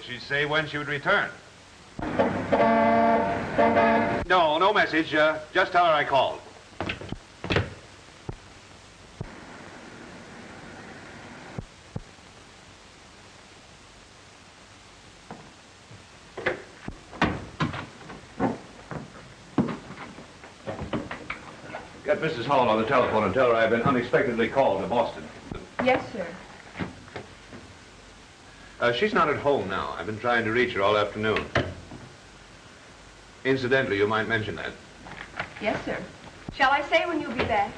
she say when she would return? No, no message. Just tell her I called. Get Mrs. Hall on the telephone and tell her I've been unexpectedly called to Boston. Yes, sir. She's not at home now. I've been trying to reach her all afternoon. Incidentally, you might mention that. Yes, sir. Shall I say when you'll be back?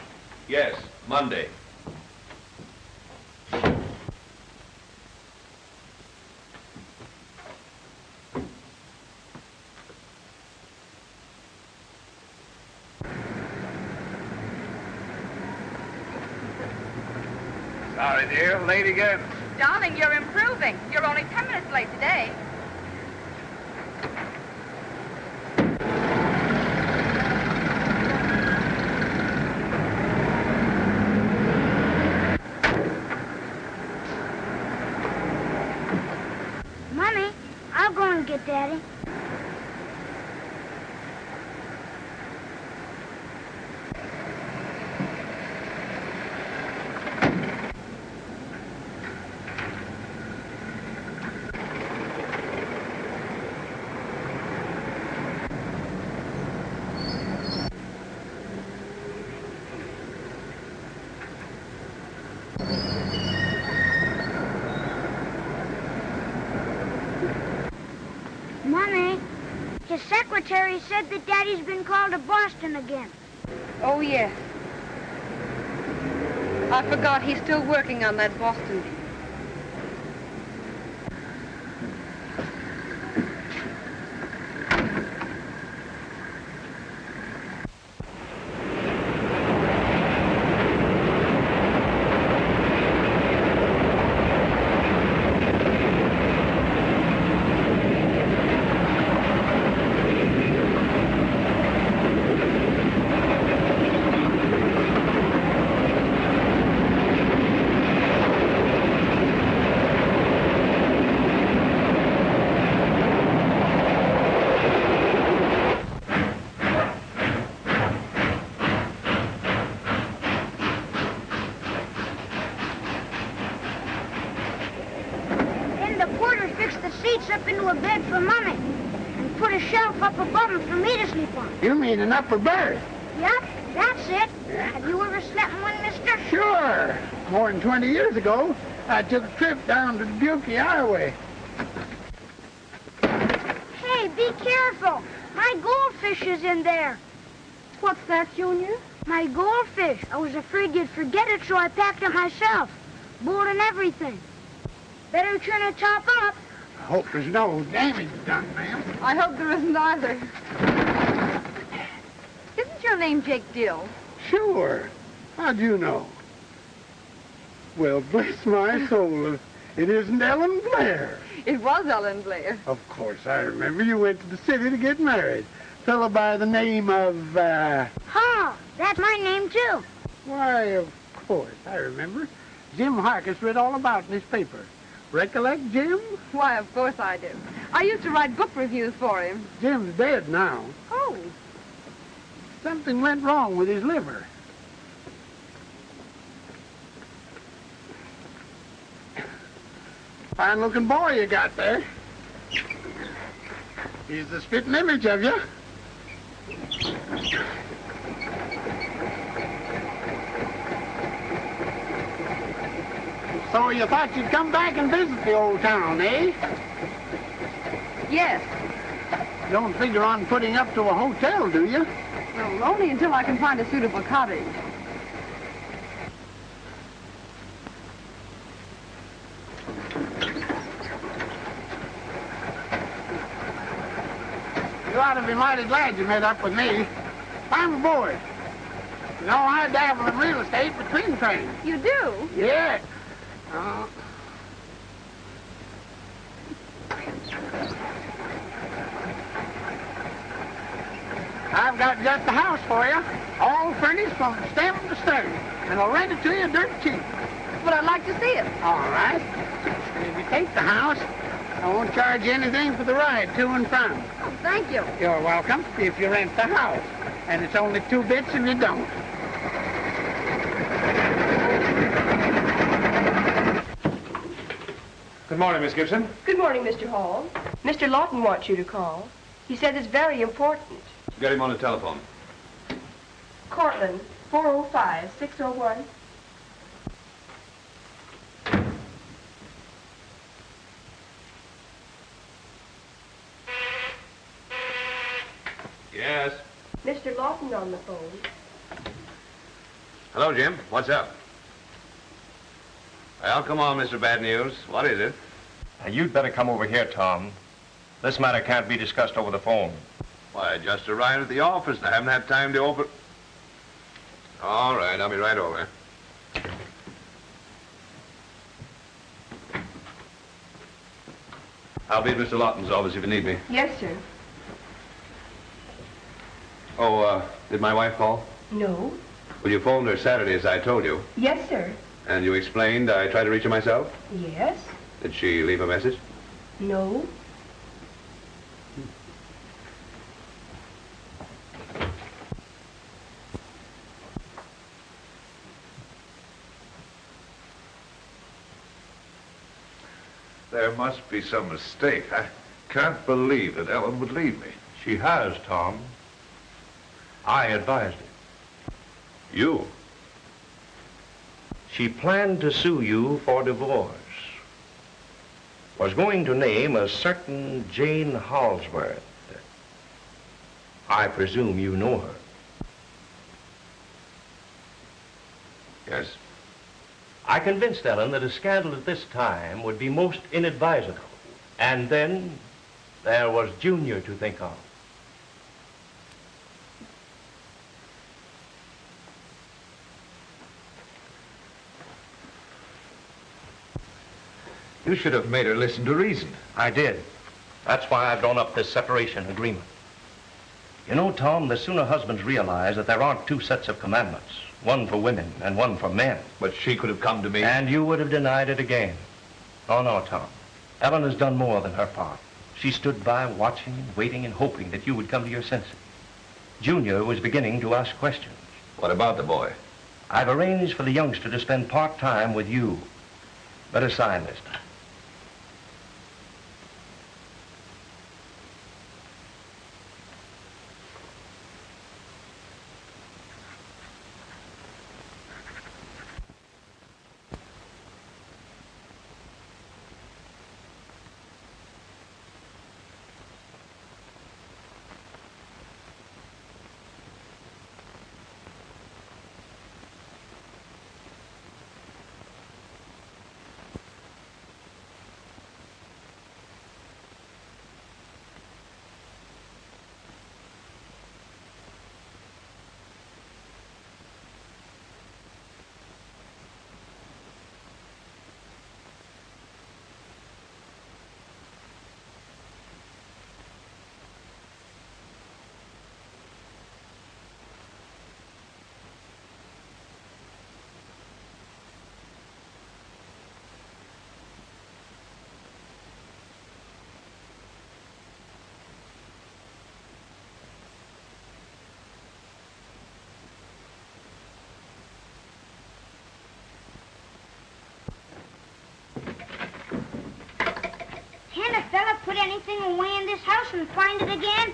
Yes, Monday. Sorry, dear. Late again. Darling, you're improving. You're only 10 minutes late today. Mommy, I'll go and get Daddy. Mommy, his secretary said that Daddy's been called to Boston again. Oh, yes. I forgot he's still working on that Boston deal. Up into a bed for Mommy and put a shelf up above him for me to sleep on. You mean an upper berth? Yep, that's it. Yeah. Have you ever slept in one, mister? Sure. More than 20 years ago, I took a trip down to the Dickie Highway. Hey, be careful. My goldfish is in there. What's that, Junior? My goldfish. I was afraid you'd forget it, so I packed it myself. Board and everything. Better turn the top up. I hope there's no damage done, ma'am. I hope there isn't either. Isn't your name Jake Dill? Sure. How'd you know? Well, bless my soul, it isn't Ellen Blair. It was Ellen Blair. Of course, I remember you went to the city to get married. Fella by the name of, Hall. That's my name, too. Why, of course, I remember. Jim Harkis read all about it in his paper. Recollect Jim? Why, of course I do. I used to write book reviews for him. Jim's dead now. Oh. Something went wrong with his liver. Fine-looking boy you got there. He's the spitting image of you. So you thought you'd come back and visit the old town, eh? Yes. Don't figure on putting up to a hotel, do you? Well, only until I can find a suitable cottage. You ought to be mighty glad you met up with me. I'm aboard. You know, I dabble in real estate between trains. You do? Yeah. I've got just the house for you, all furnished from stem to stern, and I'll rent it to you dirt cheap. But I'd like to see it. All right. And if you take the house, I won't charge you anything for the ride to and from. Oh, thank you. You're welcome if you rent the house. And it's only 2 bits if you don't. Good morning, Miss Gibson. Good morning, Mr. Hall. Mr. Lawton wants you to call. He said it's very important. Get him on the telephone. Cortland, 405-601. Yes. Mr. Lawton on the phone. Hello, Jim. What's up? Well, come on, Mr. Bad News. What is it? You'd better come over here, Tom. This matter can't be discussed over the phone. Why, I just arrived at the office and I haven't had time to open... All right, I'll be right over. I'll be at Mr. Lawton's office if you need me. Yes, sir. Oh, did my wife call? No. Well, you phoned her Saturday, as I told you. Yes, sir. And you explained I tried to reach her myself? Yes. Did she leave a message? No. There must be some mistake. I can't believe that Ellen would leave me. She has, Tom. I advised it. You? She planned to sue you for divorce. Was going to name a certain Jane Holsworth. I presume you know her. Yes. I convinced Ellen that a scandal at this time would be most inadvisable. And then there was Junior to think of. You should have made her listen to reason. I did. That's why I've drawn up this separation agreement. You know, Tom, the sooner husbands realize that there aren't 2 sets of commandments, one for women and one for men. But she could have come to me. And you would have denied it again. Oh, no, Tom. Ellen has done more than her part. She stood by watching and waiting and hoping that you would come to your senses. Junior was beginning to ask questions. What about the boy? I've arranged for the youngster to spend part-time with you. Better sign this time. Can a fella put anything away in this house and find it again?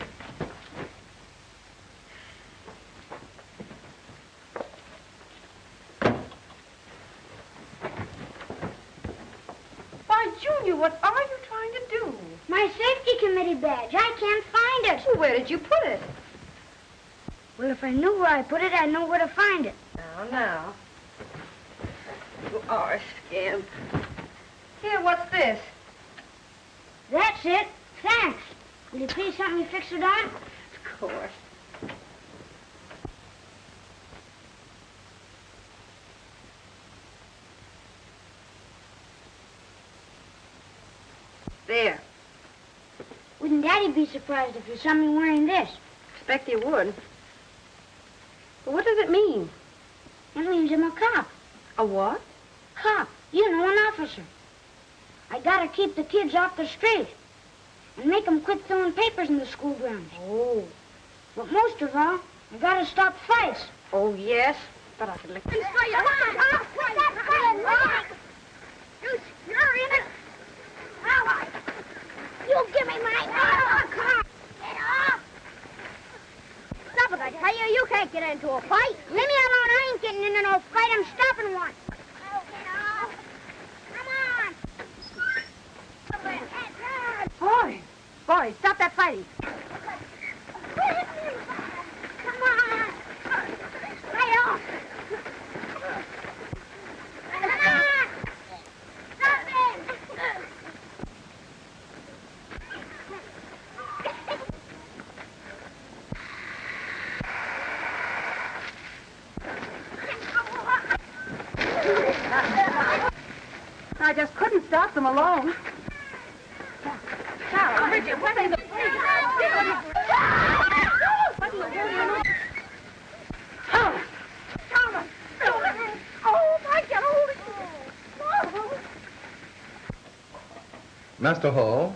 Why, Junior, what are you trying to do? My safety committee badge. I can't find it. Well, where did you put it? Well, if I knew where I put it, I'd know where to find it. Now. You are a scamp. Here, what's this? That's it. Thanks. Will you please help me fix it on? Of course. There. Wouldn't Daddy be surprised if he saw me wearing this? Expect he would. But what does it mean? It means I'm a cop. A what? Cop. You know, an officer. I gotta keep the kids off the street and make them quit throwing papers in the school grounds. Oh. But most of all, I gotta stop fights. Oh, yes. But I could lick... You're in it. All right. You give me my... Get off. Stop it, I tell you. You can't get into a fight. Leave me alone. I ain't getting into no fight. I'm stopping one. Oh, get off. Come on. Boy, stop that fighting. Come on. Right off. Come on. Stop it. I just couldn't stop them alone. Charles, Bridget, what in the... Master Hall,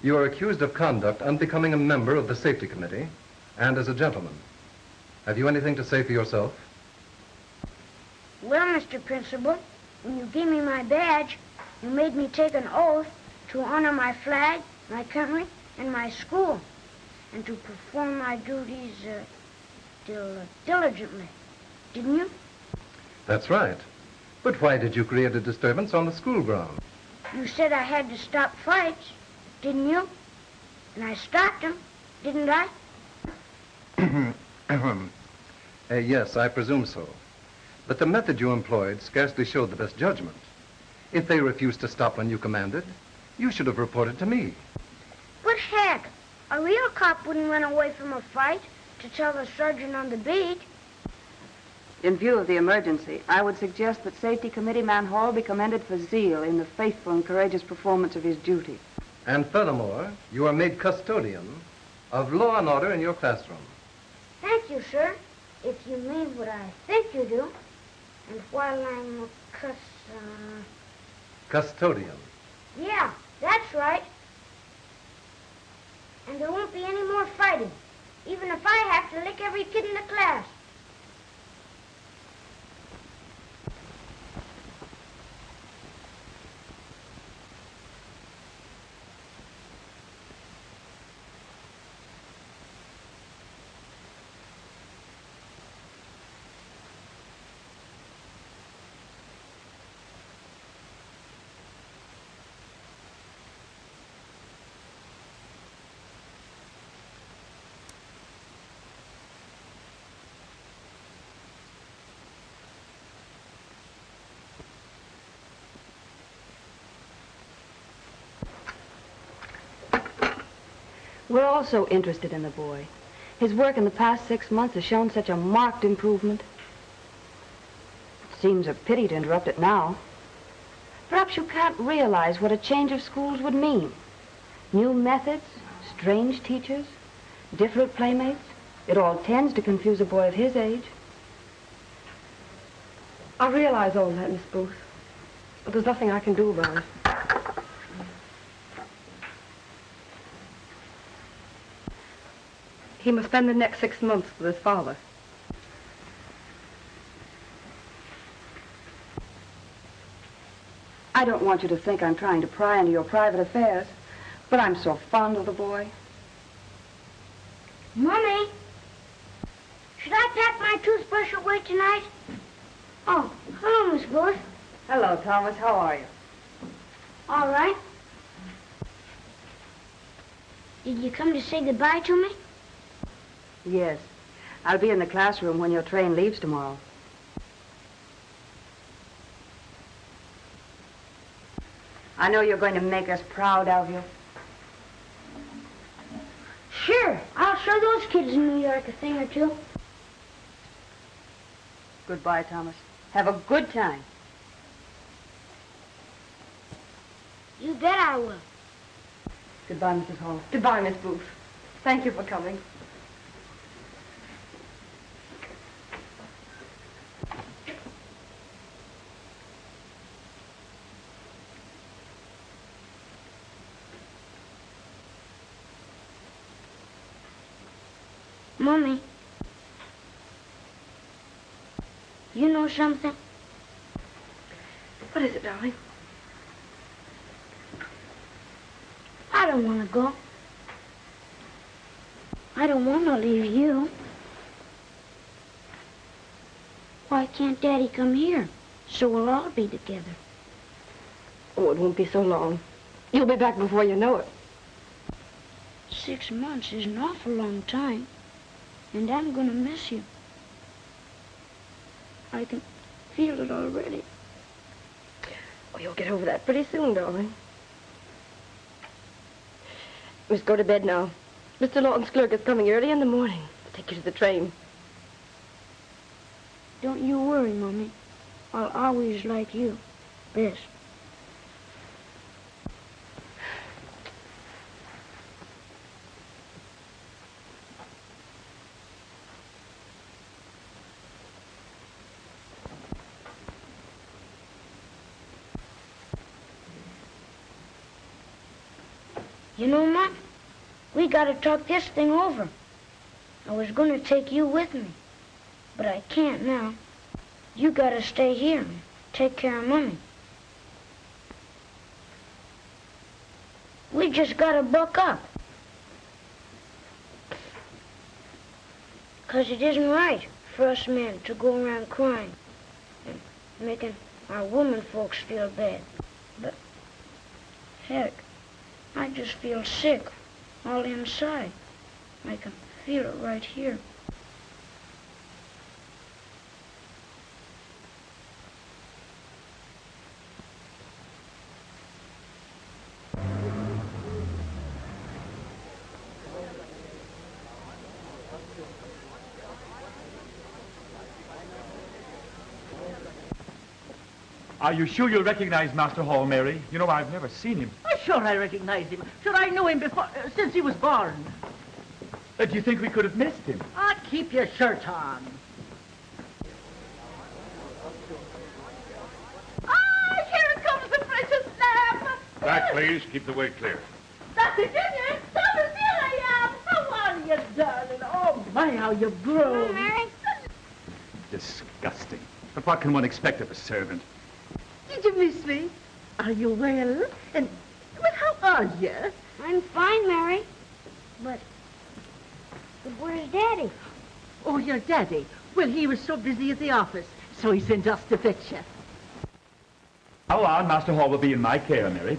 you are accused of conduct unbecoming a member of the safety committee and as a gentleman. Have you anything to say for yourself? Well, Mr. Principal, when you gave me my badge, you made me take an oath to honor my flag, my country, and my school, and to perform my duties diligently. Didn't you? That's right. But why did you create a disturbance on the school ground? You said I had to stop fights, didn't you? And I stopped them, didn't I? Yes, I presume so. But the method you employed scarcely showed the best judgment. If they refused to stop when you commanded, you should have reported to me. But heck, a real cop wouldn't run away from a fight to tell the sergeant on the beat. In view of the emergency, I would suggest that Safety Committee Man Hall be commended for zeal in the faithful and courageous performance of his duty. And furthermore, you are made custodian of law and order in your classroom. Thank you, sir, if you mean what I think you do. And while I'm a Custodian. Yeah, that's right. And there won't be any more fighting, even if I have to lick every kid in the class. We're also interested in the boy. His work in the past 6 months has shown such a marked improvement. It seems a pity to interrupt it now. Perhaps you can't realize what a change of schools would mean. New methods, strange teachers, different playmates. It all tends to confuse a boy of his age. I realize all that, Miss Booth. But there's nothing I can do about it. He must spend the next 6 months with his father. I don't want you to think I'm trying to pry into your private affairs, but I'm so fond of the boy. Mommy, should I pack my toothbrush away tonight? Oh, hello, Miss Booth. Hello, Thomas. How are you? All right. Did you come to say goodbye to me? Yes. I'll be in the classroom when your train leaves tomorrow. I know you're going to make us proud of you. Sure. I'll show those kids in New York a thing or two. Goodbye, Thomas. Have a good time. You bet I will. Goodbye, Mrs. Hall. Goodbye, Miss Booth. Thank you for coming. Mommy, you know something? What is it, darling? I don't want to go. I don't want to leave you. Why can't Daddy come here so we'll all be together? Oh, it won't be so long. You'll be back before you know it. 6 months is an awful long time, and I'm going to miss you. I can feel it already. Oh, you'll get over that pretty soon, darling. We must go to bed now. Mr. Lawton's clerk is coming early in the morning. I'll take you to the train. Don't you worry, Mommy. I'll always like you best. You know, Mom, we gotta talk this thing over. I was gonna take you with me, but I can't now. You gotta stay here and take care of Mommy. We just gotta buck up. 'Cause it isn't right for us men to go around crying and making our women folks feel bad. But, heck, I just feel sick all inside. I can feel it right here. Are you sure you'll recognize Master Hall, Mary? You know, I've never seen him. Oh, sure I recognize him. Sure I knew him before, since he was born. Do you think we could have missed him? Ah, keep your shirt on. Ah, here comes the precious lamb. Back, please. Keep the way clear. Dr. Junior, Thomas, here I am. How are you, darling? Oh, my, how you've grown. Hello, Mary. Disgusting. But what can one expect of a servant? Did you miss me? Are you well? And, well, how are you? I'm fine, Mary. But where's Daddy? Oh, your daddy. Well, he was so busy at the office, so he sent us to fetch you. How long Master Hall will be in my care, Mary?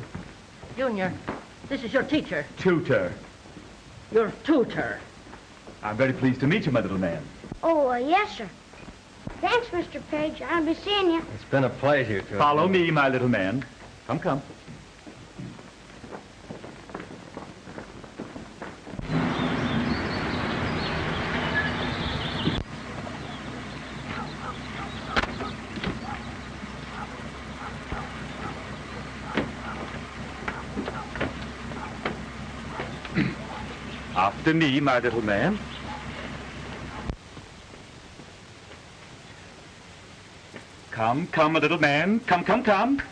Junior, this is your teacher. Tutor. Your tutor. I'm very pleased to meet you, my little man. Oh, yes, sir. Thanks, Mr. Page. I'll be seeing you. It's been a pleasure to... Follow me, my little man. Come, come. After me, my little man. Come, come, my little man. Come, come, come.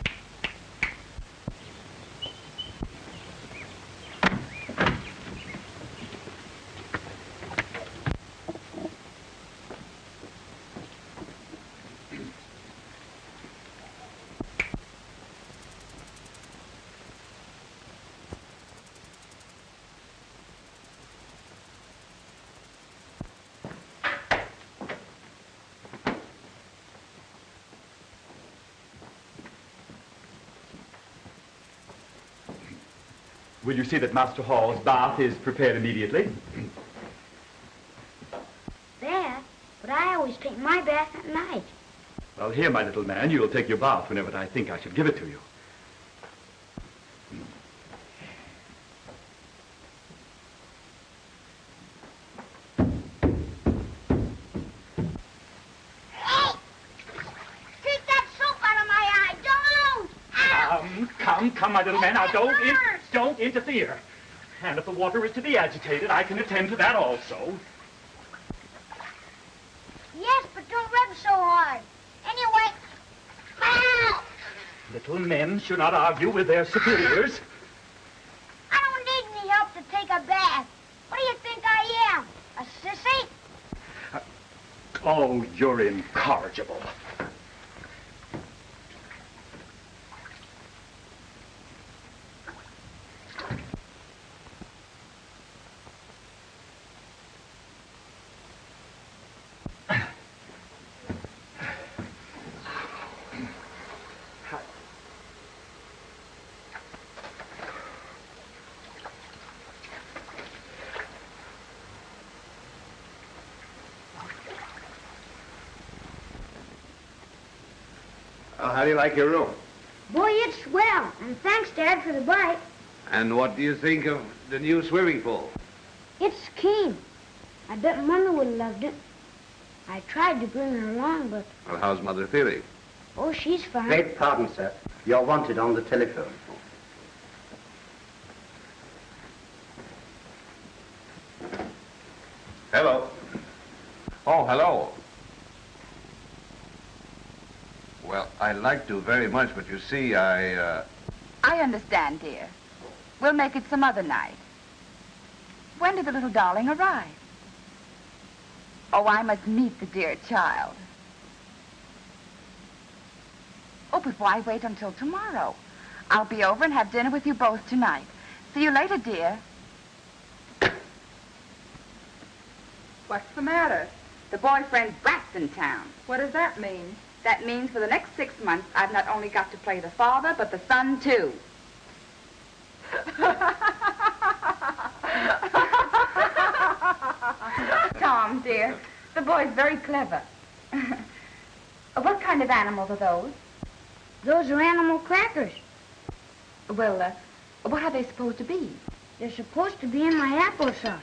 Will you see that Master Hall's bath is prepared immediately? Bath? But I always take my bath at night. Well, here, my little man, you'll take your bath whenever I think I should give it to you. Come, my little man. Now, don't interfere. And if the water is to be agitated, I can attend to that also. Yes, but don't rub so hard. Anyway, Little men should not argue with their superiors. I don't need any help to take a bath. What do you think I am? A sissy? Oh, you're incorrigible. Well, how do you like your room? Boy, it's swell. And thanks, Dad, for the bite. And what do you think of the new swimming pool? It's keen. I bet Mother would have loved it. I tried to bring her along, but... Well, how's Mother feeling? Oh, she's fine. Beg pardon, sir. You're wanted on the telephone. Hello. Oh, hello. Well, I'd like to very much, but you see, I understand, dear. We'll make it some other night. When did the little darling arrive? Oh, I must meet the dear child. Oh, but why wait until tomorrow? I'll be over and have dinner with you both tonight. See you later, dear. What's the matter? The boyfriend Brat's in town. What does that mean? That means for the next 6 months, I've not only got to play the father, but the son, too. Tom, dear, the boy's very clever. What kind of animals are those? Those are animal crackers. Well, what are they supposed to be? They're supposed to be in my applesauce.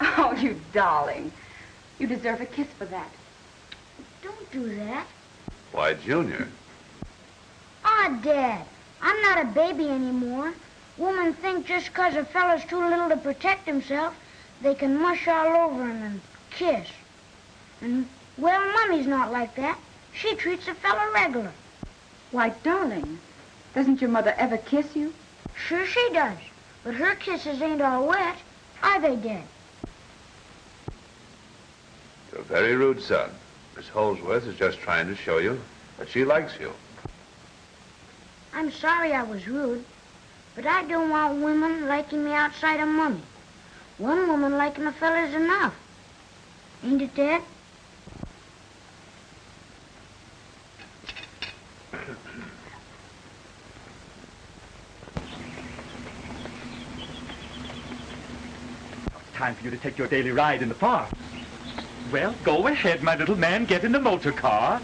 Oh, you darling. You deserve a kiss for that. Don't do that. Why, Junior. Aw, Dad, I'm not a baby anymore. Women think just 'cause a fella's too little to protect himself, they can mush all over him and kiss. And, well, Mommy's not like that. She treats a fella regular. Why, darling, doesn't your mother ever kiss you? Sure she does. But her kisses ain't all wet, are they, Dad? You're a very rude son. Miss Holsworth is just trying to show you that she likes you. I'm sorry I was rude, but I don't want women liking me outside of Mommy. One woman liking a fella's enough. Ain't it, Dad? It's time for you to take your daily ride in the park. Well, go ahead, my little man. Get in the motor car.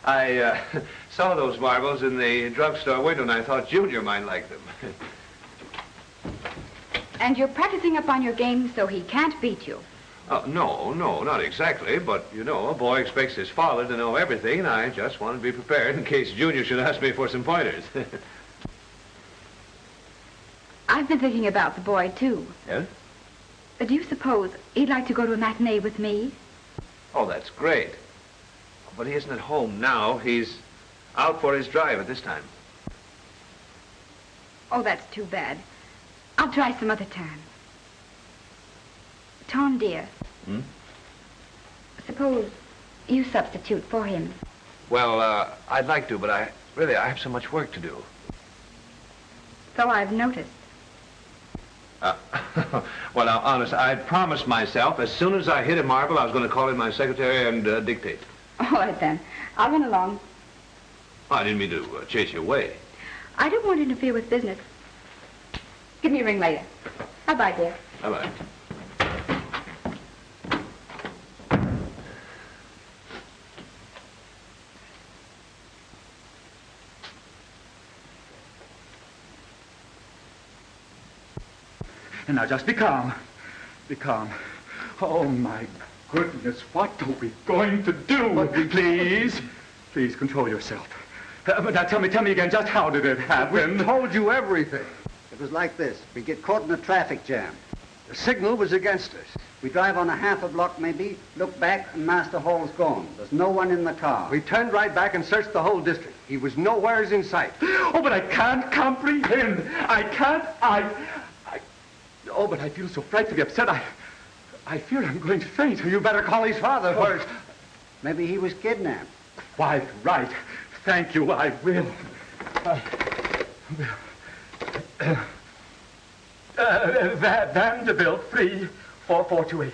I saw those marbles in the drugstore window, and I thought Junior might like them. And you're practicing up on your game so he can't beat you. No, not exactly. But, you know, a boy expects his father to know everything, and I just want to be prepared in case Junior should ask me for some pointers. I've been thinking about the boy, too. Yes? Do you suppose he'd like to go to a matinee with me? Oh, that's great. But he isn't at home now. He's out for his drive at this time. Oh, that's too bad. I'll try some other time. Tom, dear. Suppose you substitute for him. Well, I'd like to, but I have so much work to do. So I've noticed. Well, now, honest, I promised myself as soon as I hit a marble, I was going to call in my secretary and dictate. All right, then. I'll run along. I didn't mean to chase you away. I don't want to interfere with business. Give me a ring later. Bye-bye, dear. Bye-bye. And now just be calm. Be calm. Oh, my goodness, what are we going to do? Please, please control yourself. But now tell me again, just how did it happen? We told you everything. It was like this. We get caught in a traffic jam. The signal was against us. We drive on a half a block maybe, look back, and Master Hall's gone. There's no one in the car. We turned right back and searched the whole district. He was nowheres in sight. Oh, but I can't comprehend. I can't, Oh, but I feel so frightfully upset. I fear I'm going to faint. You better call his father first. Maybe he was kidnapped. Quite right. Thank you, I will. Vanderbilt, 34428.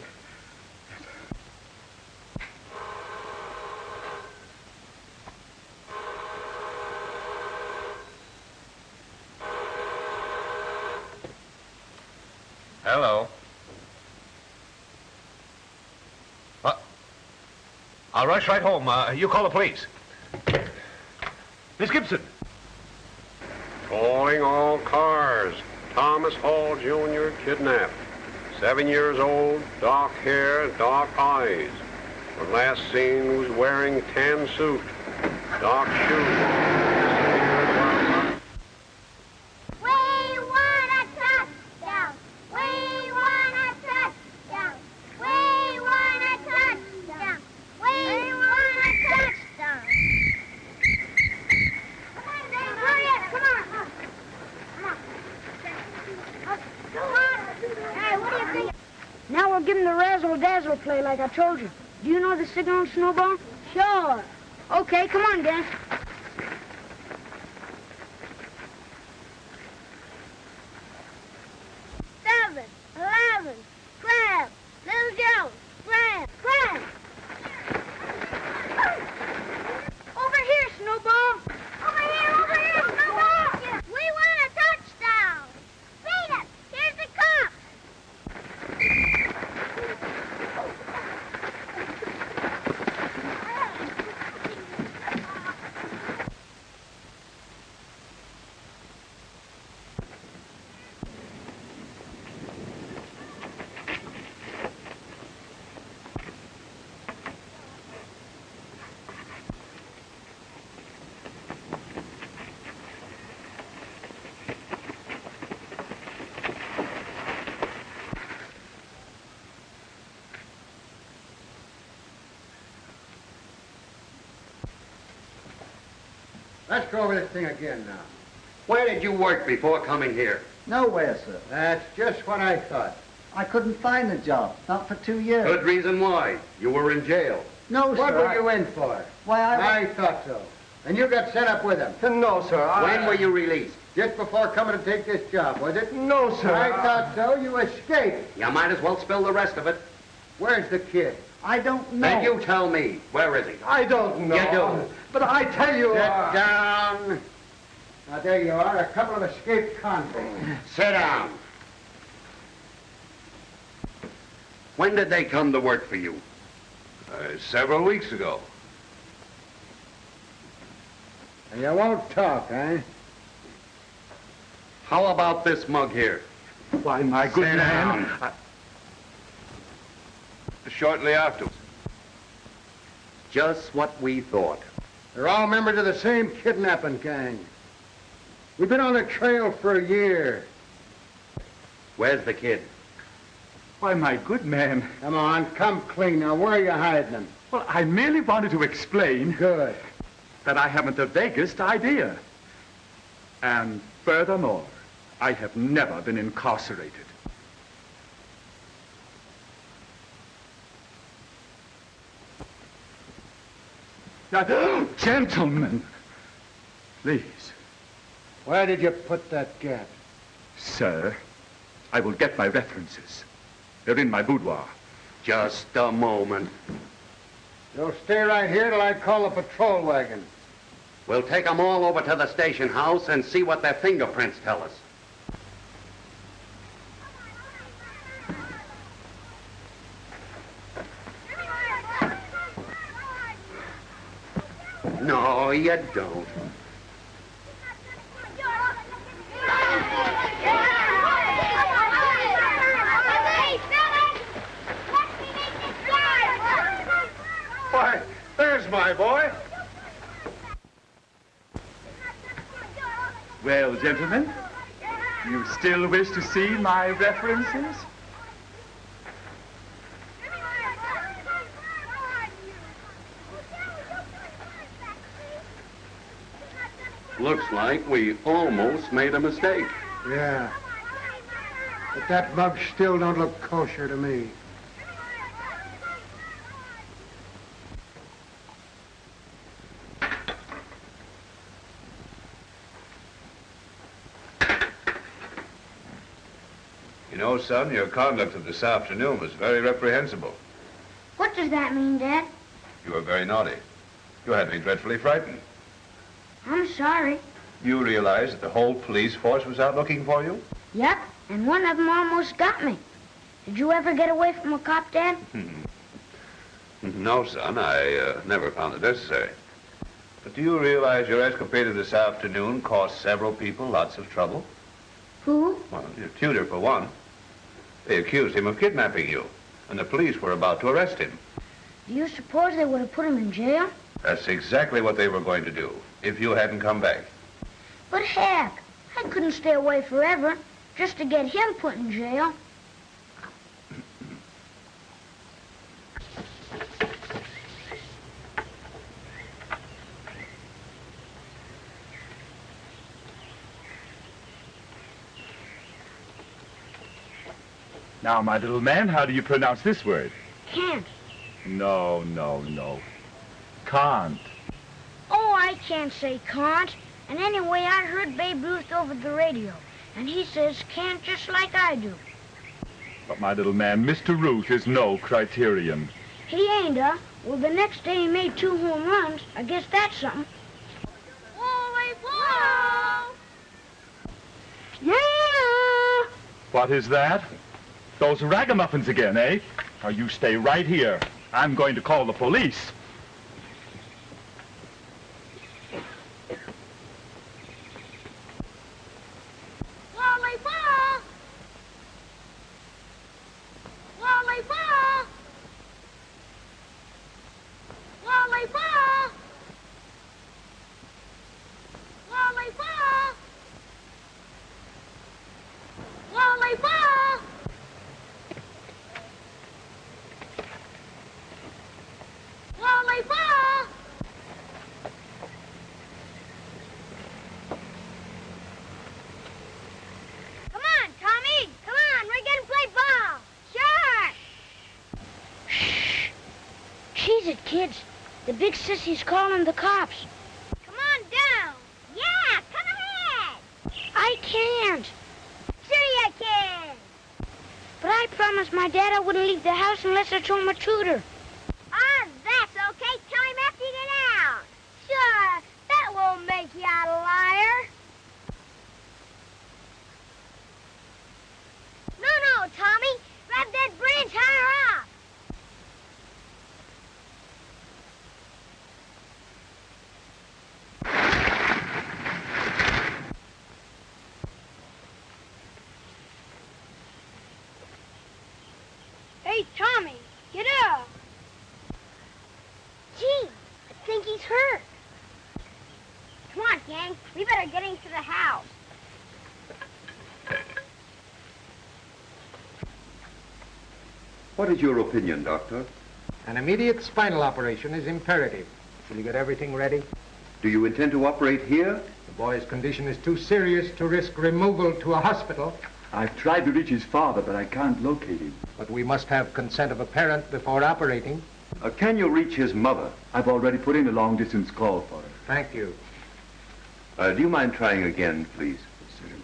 Hello. I'll rush right home. You call the police. Miss Gibson. Calling all cars. Thomas Hall, Jr., kidnapped. 7 years old, dark hair, dark eyes. When last seen was wearing tan suit, dark shoes. Now we'll give him the razzle-dazzle play like I told you. Do you know the signal on Snowball? Sure. Okay, come on, Dan. Seven, 11, 12, Little Joe, Brad. Over here, Snowball. Over here, Snowball. We want a touchdown. Beat it. Here's the cop. Let's go over this thing again now. Where did you work before coming here? Nowhere, sir. That's just what I thought. I couldn't find a job, not for 2 years. Good reason why. You were in jail. No, What sir. were you in for? Why, I thought so. And you got set up with him. No, sir. When were you released? Just before coming to take this job, was it? No, sir. I thought so. You escaped. You might as well spill the rest of it. Where's the kid? I don't know. Then you tell me. Where is he? I don't know. You do. But I tell you... Sit down. Now, there you are, a couple of escaped convicts. Sit down. When did they come to work for you? Several weeks ago. And you won't talk, eh? How about this mug here? Why, my good Sit man... down. Shortly afterwards. Just what we thought. They're all members of the same kidnapping gang. We've been on the trail for a year. Where's the kid? Why, my good man... Come on, come clean. Now, where are you hiding him? Well, I merely wanted to explain... Good. ...that I haven't the vaguest idea. And furthermore, I have never been incarcerated. Now, gentlemen, please. Where did you put that gat? Sir, I will get my references. They're in my boudoir. Just a moment. You'll stay right here till I call the patrol wagon. We'll take them all over to the station house and see what their fingerprints tell us. No, you don't. Why, there's my boy. Well, gentlemen, you still wish to see my references? Looks like we almost made a mistake. Yeah. But that mug still don't look kosher to me. You know, son, your conduct of this afternoon was very reprehensible. What does that mean, Dad? You were very naughty. You had me dreadfully frightened. I'm sorry. You realize that the whole police force was out looking for you? Yep, and one of them almost got me. Did you ever get away from a cop, Dad? No, son, I never found it necessary. But do you realize your escapade of this afternoon cost several people lots of trouble? Who? Well, your tutor, for one. They accused him of kidnapping you, and the police were about to arrest him. Do you suppose they would have put him in jail? That's exactly what they were going to do, if you hadn't come back. But heck, I couldn't stay away forever just to get him put in jail. Now, my little man, how do you pronounce this word? Can't. No, no, no. Can't. Oh, I can't say can't. And anyway, I heard Babe Ruth over the radio, and he says can't just like I do. But, my little man, Mr. Ruth is no criterion. He ain't, Well, the next day he made 2 home runs. I guess that's something. Holy ball! Yeah! What is that? Those ragamuffins again, eh? Now, you stay right here. I'm going to call the police. Lollipop! Lollipop! Lollipop! Lollipop! Lollipop! Lollipop! Come on, Tommy! Come on, we're gonna play ball! Sure! Shh. Cheese it, kids. The big sissy's calling the cops. Come on down! Yeah, come ahead! I can't. Sure you can! But I promised my dad I wouldn't leave the house unless I told my tutor. Ah, that's okay. Tell him after you get out. Sure, that won't make you out a liar. No, Tommy. Grab that branch higher up. Hey, Tommy, get up. Gee, I think he's hurt. Come on, gang. We better get into the house. What is your opinion, Doctor? An immediate spinal operation is imperative. Will you get everything ready? Do you intend to operate here? The boy's condition is too serious to risk removal to a hospital. I've tried to reach his father, but I can't locate him. But we must have consent of a parent before operating. Can you reach his mother? I've already put in a long-distance call for her. Thank you. Do you mind trying again, please? Certainly.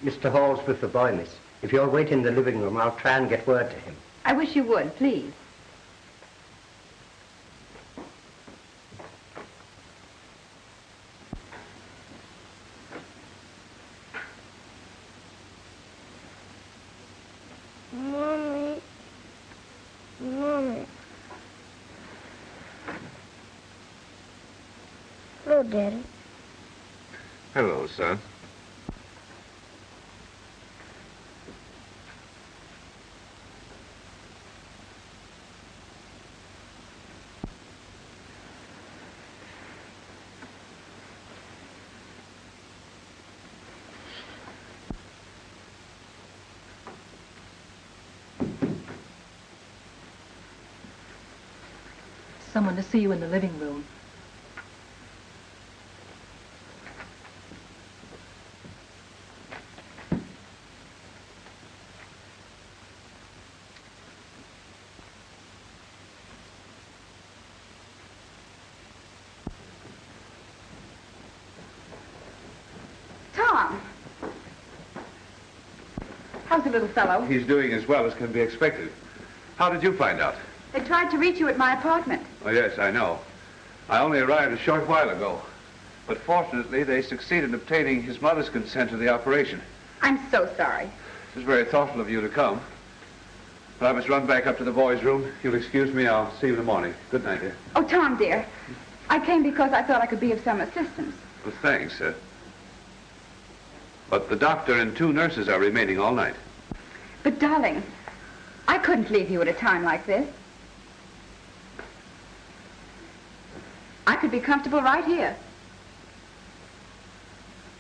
Mr. Holsworth, the boy, miss. If you'll wait in the living room, I'll try and get word to him. I wish you would, please. Mommy. Mommy. Hello, Daddy. Hello, son. Someone to see you in the living room. Tom! How's the little fellow? He's doing as well as can be expected. How did you find out? They tried to reach you at my apartment. Oh, yes, I know. I only arrived a short while ago. But fortunately, they succeeded in obtaining his mother's consent to the operation. I'm so sorry. It was very thoughtful of you to come. But I must run back up to the boys' room. You'll excuse me. I'll see you in the morning. Good night, dear. Oh, Tom, dear. I came because I thought I could be of some assistance. Well, thanks, sir. But the doctor and 2 nurses are remaining all night. But, darling, I couldn't leave you at a time like this. I could be comfortable right here.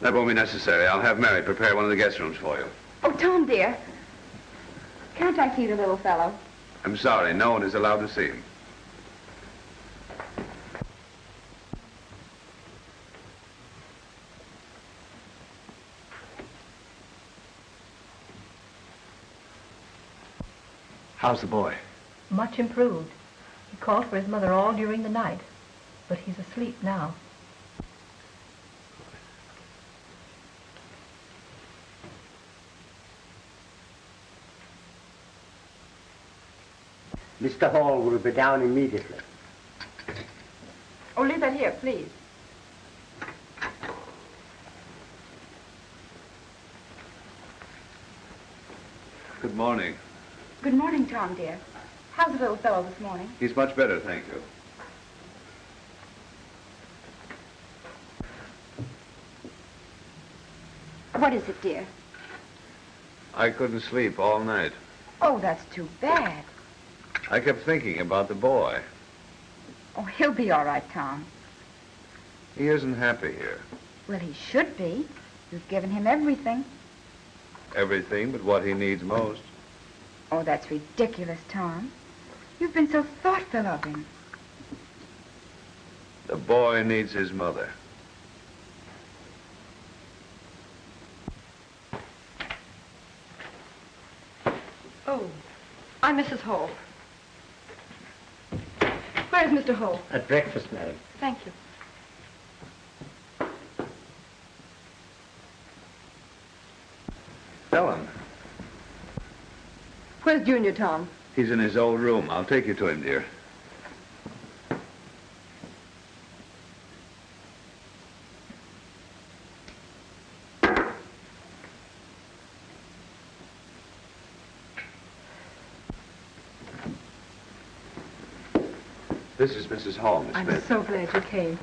That won't be necessary. I'll have Mary prepare one of the guest rooms for you. Oh, Tom, dear. Can't I see the little fellow? I'm sorry. No one is allowed to see him. How's the boy? Much improved. He called for his mother all during the night, but he's asleep now. Mr. Hall will be down immediately. Oh, leave that here, please. Good morning. Good morning, Tom, dear. How's the little fellow this morning? He's much better, thank you. What is it, dear? I couldn't sleep all night. Oh, that's too bad. I kept thinking about the boy. Oh, he'll be all right, Tom. He isn't happy here. Well, he should be. You've given him everything. Everything but what he needs most. Oh, that's ridiculous, Tom. You've been so thoughtful of him. The boy needs his mother. Oh, I'm Mrs. Hall. Where's Mr. Hall? At breakfast, Mary. Thank you. Ellen, Where's Junior, Tom? he's in his old room. I'll take you to him, dear. This is Mrs. Hall, Miss I'm Smith. so glad you came.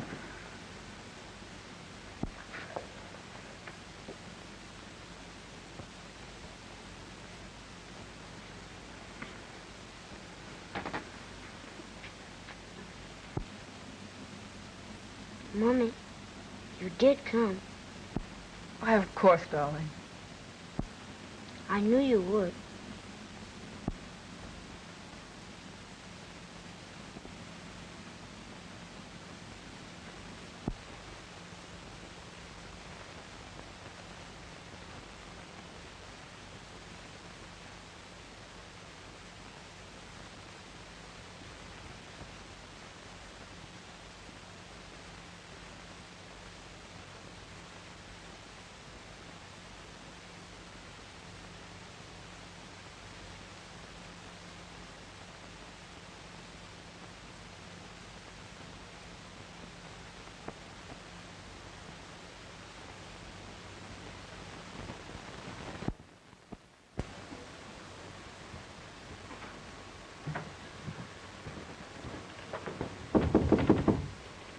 Mommy, you did come. Why, of course, darling. I knew you would.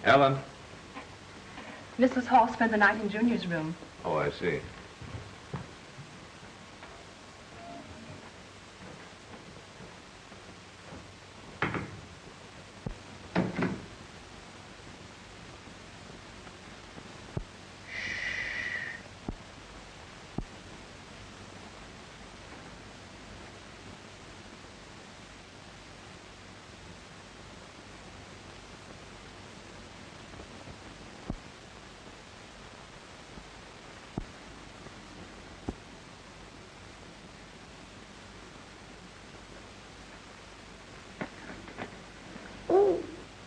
Ellen? Mrs. Hall spent the night in Junior's room. Oh, I see.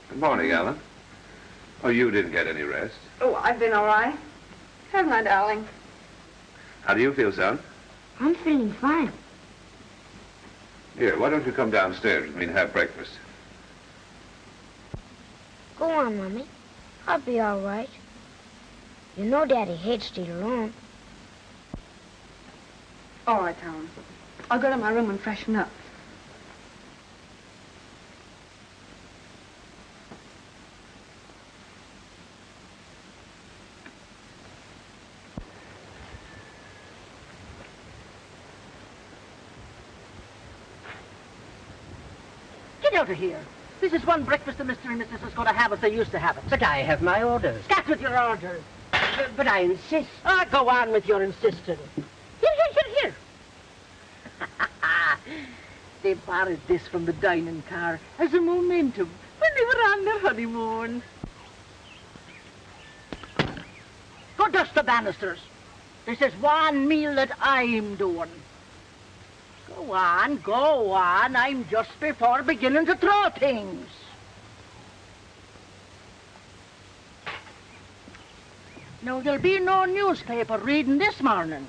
Good morning, Ellen. Oh, you didn't get any rest. Oh, I've been all right. Haven't I, darling? How do you feel, son? I'm feeling fine. Here, why don't you come downstairs with me and have breakfast? Go on, Mommy. I'll be all right. You know Daddy hates to eat alone. All right, Tom. I'll go to my room and freshen up. Get out of here. This is one breakfast the Mr. and Mrs. is going to have as they used to have it. But I have my orders. Scat with your orders. But I insist. Ah, go on with your insisting. Here. They borrowed this from the dining car as a momentum when they were on their honeymoon. Go dust the banisters. This is one meal that I'm doing. Go on. I'm just before beginning to throw things. No, there'll be no newspaper reading this morning.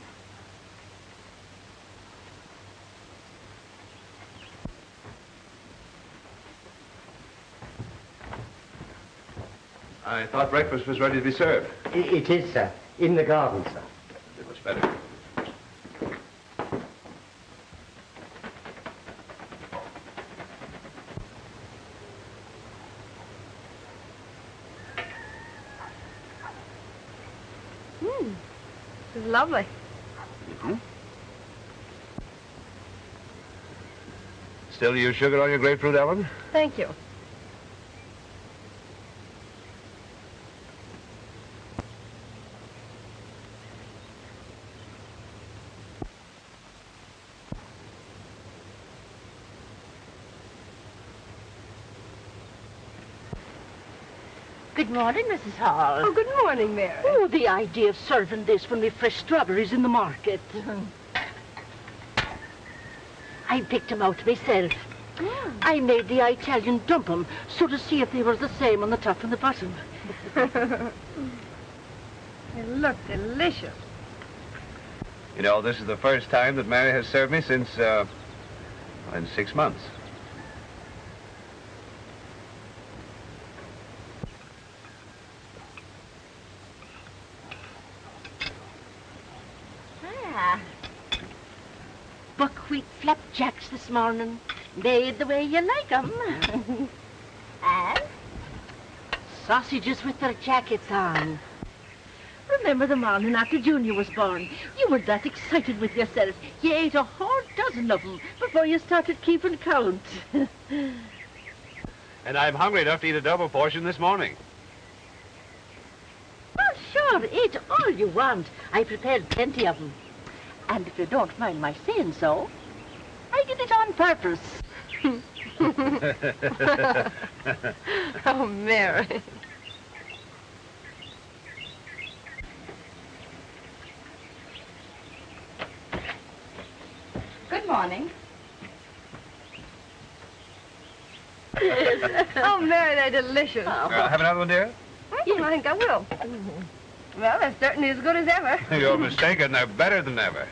I thought breakfast was ready to be served. It is, sir. In the garden, sir. It was better. This is lovely. Mm-hmm. Still use sugar on your grapefruit, Ellen? Thank you. Good morning, Mrs. Hall. Oh, good morning, Mary. Oh, the idea of serving this from the fresh strawberries in the market. I picked them out myself. I made the Italian dump 'em so to see if they were the same on the top and the bottom. They look delicious. You know, this is the first time that Mary has served me since, in 6 months. Buckwheat flapjacks this morning, made the way you like 'em. And sausages with their jackets on. Remember the morning after Junior was born? You were that excited with yourself. You ate a whole dozen of them before you started keeping count. And I'm hungry enough to eat a double portion this morning. Well, sure, eat all you want. I prepared plenty of them. And if you don't mind my saying so, I did it on purpose. Oh, Mary. Good morning. Oh, Mary, they're delicious. Have another one, dear? I think I will. Well, they're certainly as good as ever. You're mistaken. They're better than ever.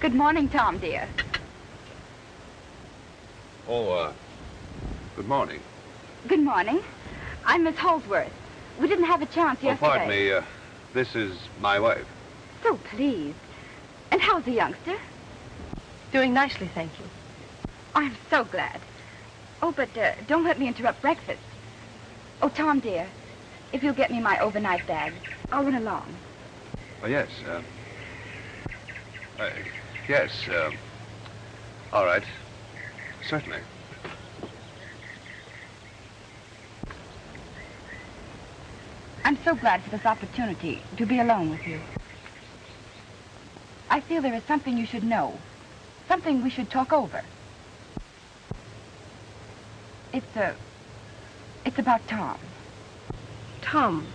Good morning, Tom, dear. Oh, good morning. Good morning. I'm Miss Holsworth. We didn't have a chance yesterday. Pardon me. This is my wife. So pleased. And how's the youngster? Doing nicely, thank you. I'm so glad. Oh, but don't let me interrupt breakfast. Oh, Tom, dear, if you'll get me my overnight bag, I'll run along. Oh, yes. Yes. All right. Certainly. I'm so glad for this opportunity to be alone with you. I feel there is something you should know. Something we should talk over. It's about Tom. Tom?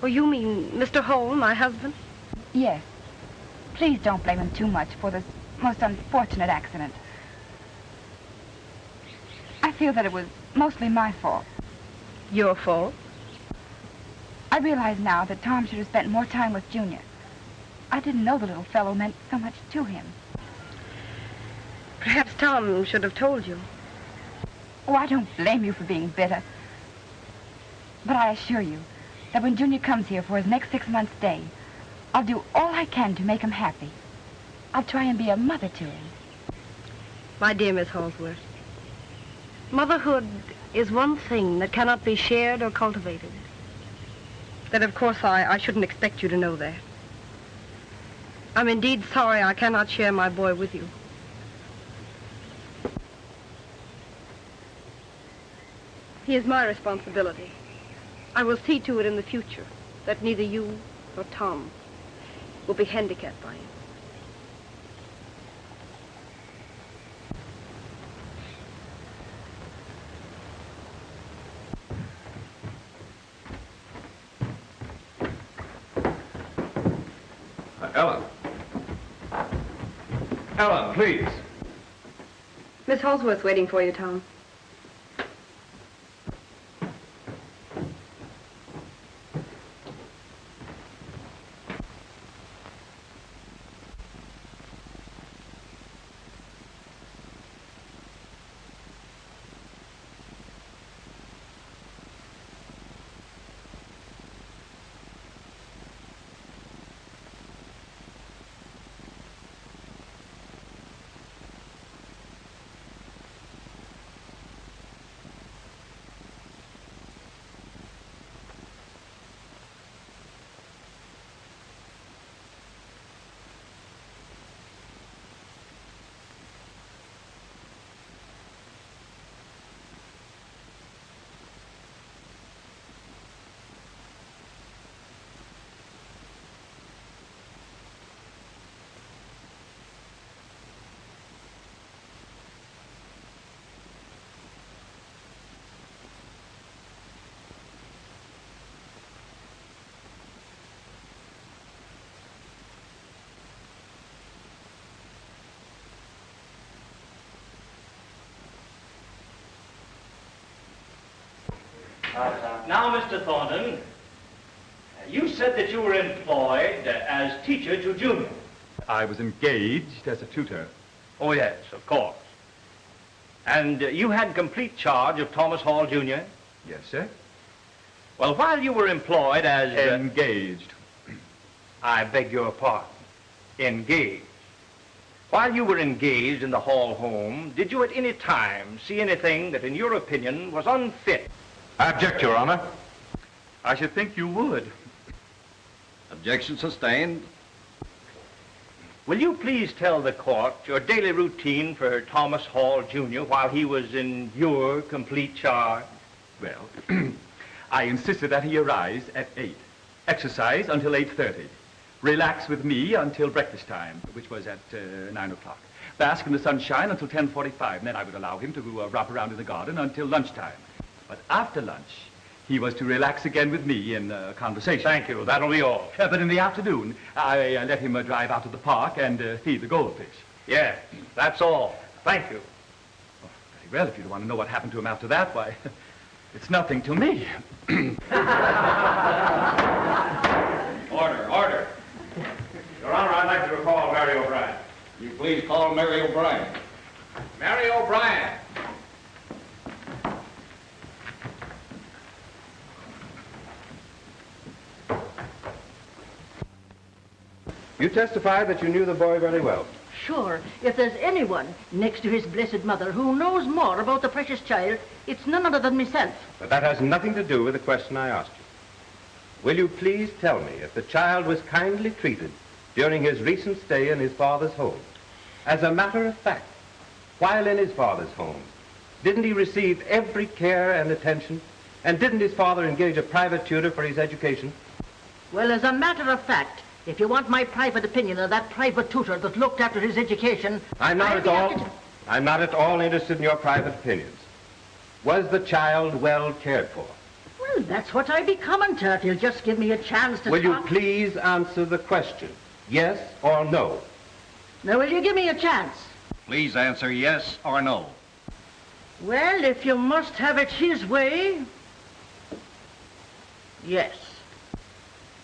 Oh, you mean Mr. Hole, my husband? Yes. Please don't blame him too much for this most unfortunate accident. I feel that it was mostly my fault. Your fault? I realize now that Tom should have spent more time with Junior. I didn't know the little fellow meant so much to him. Perhaps Tom should have told you. Oh, I don't blame you for being bitter. But I assure you that when Junior comes here for his next 6 months' stay, I'll do all I can to make him happy. I'll try and be a mother to him. My dear Miss Holsworth, motherhood is one thing that cannot be shared or cultivated. Then, of course, I shouldn't expect you to know that. I'm indeed sorry I cannot share my boy with you. He is my responsibility. I will see to it in the future that neither you nor Tom will be handicapped by him. Ellen. Ellen, please. Miss Holsworth's waiting for you, Tom. Now, Mr. Thornton, you said that you were employed as teacher to Junior. I was engaged as a tutor. Oh, yes, of course. And you had complete charge of Thomas Hall, Jr.? Yes, sir. Well, while you were employed as... Engaged. I beg your pardon. Engaged. While you were engaged in the Hall home, did you at any time see anything that, in your opinion, was unfit? I object, Your Honor. I should think you would. Objection sustained. Will you please tell the court your daily routine for Thomas Hall, Jr. while he was in your complete charge? Well, I insisted that he arise at 8, exercise until 8:30, relax with me until breakfast time, which was at 9 o'clock, bask in the sunshine until 10:45, and then I would allow him to romp around in the garden until lunchtime. But after lunch, he was to relax again with me in conversation. Thank you. That'll be all. But in the afternoon, I let him drive out to the park and feed the goldfish. Yes, that's all. Thank you. Oh, very well. If you want to know what happened to him after that, why, it's nothing to me. Order, order. Your Honor, I'd like to recall Mary O'Brien. You please call Mary O'Brien. Mary You testified that you knew the boy very well. Sure, if there's anyone next to his blessed mother who knows more about the precious child, it's none other than myself. But that has nothing to do with the question I asked you. Will you please tell me if the child was kindly treated during his recent stay in his father's home? As a matter of fact, while in his father's home, didn't he receive every care and attention? And didn't his father engage a private tutor for his education? Well, as a matter of fact, if you want my private opinion of that private tutor that looked after his education... I'm not at all interested in your private opinions. Was the child well cared for? Well, that's what I be coming to if you'll just give me a chance to Will you talk. please answer the question? Yes or no? Now, will you give me a chance? Please answer yes or no. Well, if you must have it his way... Yes.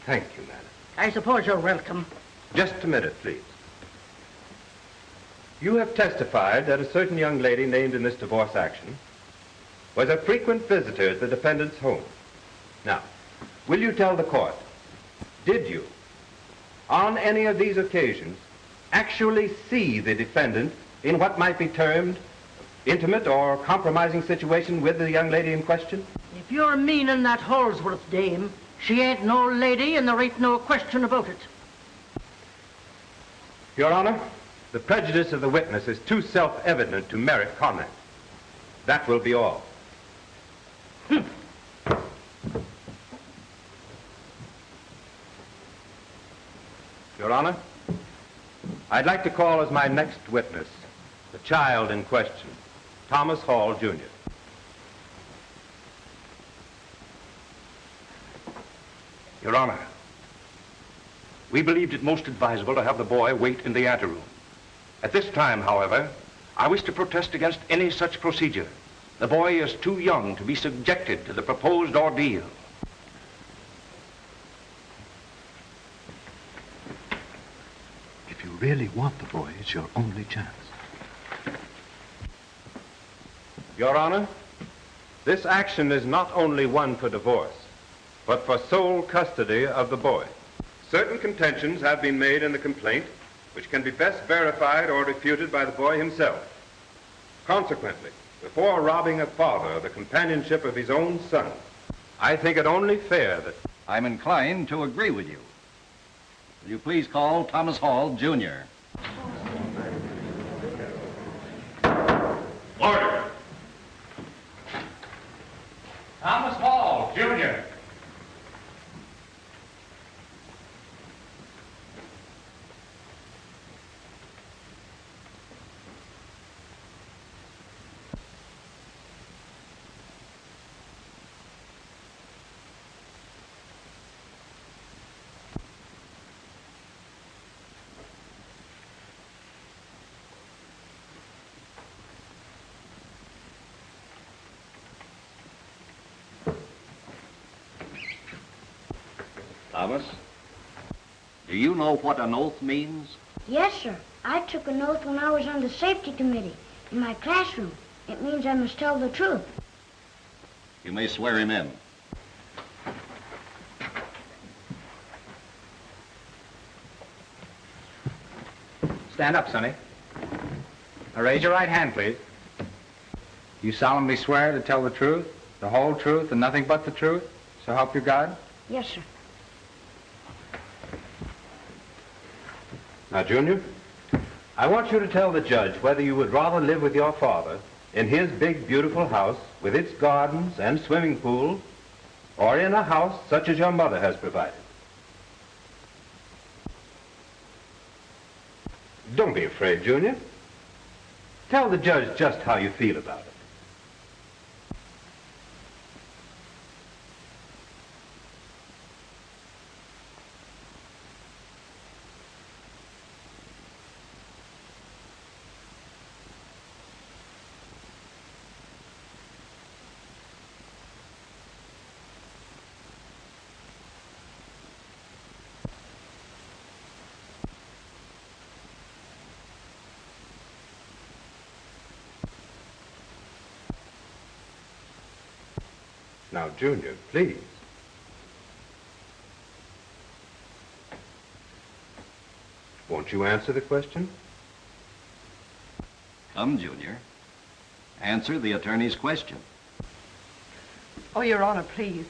Thank you, madam. I suppose you're welcome. Just a minute, please. You have testified that a certain young lady named in this divorce action was a frequent visitor at the defendant's home. Now, will you tell the court, did you, on any of these occasions, actually see the defendant in what might be termed intimate or compromising situation with the young lady in question? If you're meaning that Holsworth dame, she ain't no lady and there ain't no question about it. Your Honor, the prejudice of the witness is too self-evident to merit comment. That will be all. Your Honor, I'd like to call as my next witness the child in question, Thomas Hall, Jr. Your Honor, we believed it most advisable to have the boy wait in the anteroom. At this time, however, I wish to protest against any such procedure. The boy is too young to be subjected to the proposed ordeal. If you really want the boy, it's your only chance. Your Honor, this action is not only one for divorce, but for sole custody of the boy. Certain contentions have been made in the complaint, which can be best verified or refuted by the boy himself. Consequently, before robbing a father of the companionship of his own son, I think it only fair that... I'm inclined to agree with you. Will you please call Thomas Hall, Jr.? Order! Thomas Hall, Jr. Thomas, do you know what an oath means? Yes, sir. I took an oath when I was on the safety committee in my classroom. It means I must tell the truth. You may swear him in. Stand up, Sonny. Now raise your right hand, please. You solemnly swear to tell the truth, the whole truth, and nothing but the truth? So help you God? Yes, sir. Now, Junior, I want you to tell the judge whether you would rather live with your father in his big, beautiful house with its gardens and swimming pool, or in a house such as your mother has provided. Don't be afraid, Junior. Tell the judge just how you feel about it. Now, Junior, please. Won't you answer the question? Come, Junior. Answer the attorney's question. Oh, Your Honor, please.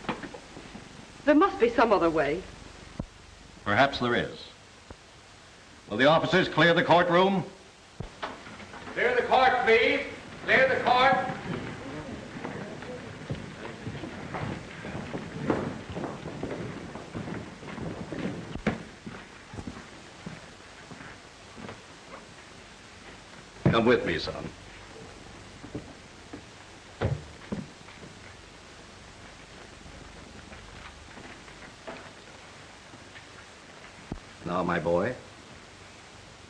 There must be some other way. Perhaps there is. Will the officers clear the courtroom? Clear the court, please. Clear the court. Come with me, son. Now, my boy,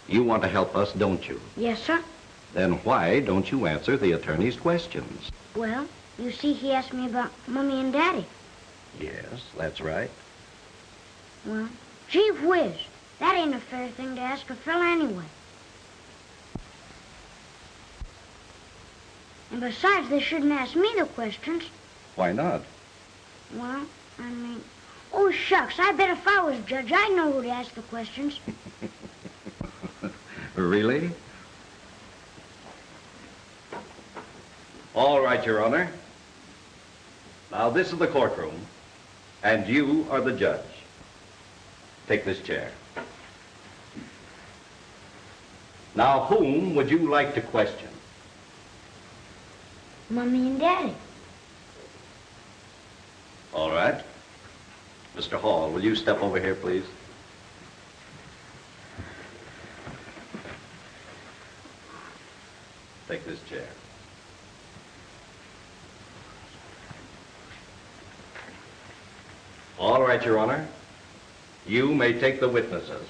you want to help us, don't you? Yes, sir. Then why don't you answer the attorney's questions? Well, you see, he asked me about Mommy and Daddy. Yes, that's right. Well, gee whiz, that ain't a fair thing to ask a fella anyway. And besides, they shouldn't ask me the questions. Why not? Well, I mean, oh, shucks, I bet if I was judge, I'd know who to ask the questions. Really? All right, Your Honor. Now, this is the courtroom, and you are the judge. Take this chair. Now, whom would you like to question? Mommy and Daddy. All right. Mr. Hall, will you step over here, please? Take this chair. All right, Your Honor. You may take the witnesses.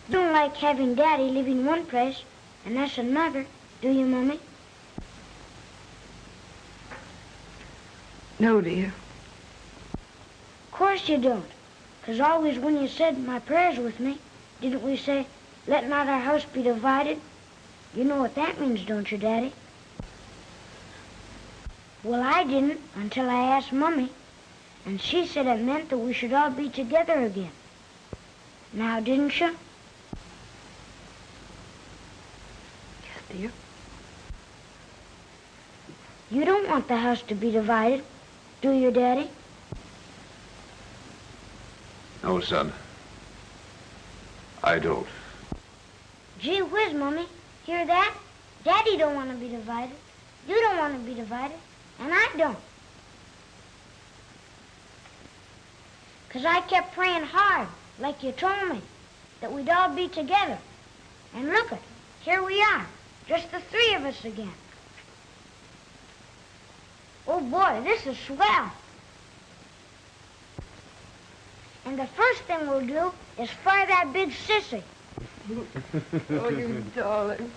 You don't like having Daddy live in one place and us another, do you, Mommy? No, dear. Of course you don't. 'Cause always when you said my prayers with me, didn't we say, let not our house be divided? You know what that means, don't you, Daddy? Well, I didn't until I asked Mommy, and she said it meant that we should all be together again. Now, didn't you? Yes, dear. You don't want the house to be divided, do you, Daddy? No, son. I don't. Gee whiz, Mommy. Hear that? Daddy don't want to be divided. You don't want to be divided. And I don't. 'Cause I kept praying hard, like you told me, that we'd all be together. And look it, here we are, just the three of us again. Oh boy, this is swell. And the first thing we'll do is fry that big sissy. Oh, you darling.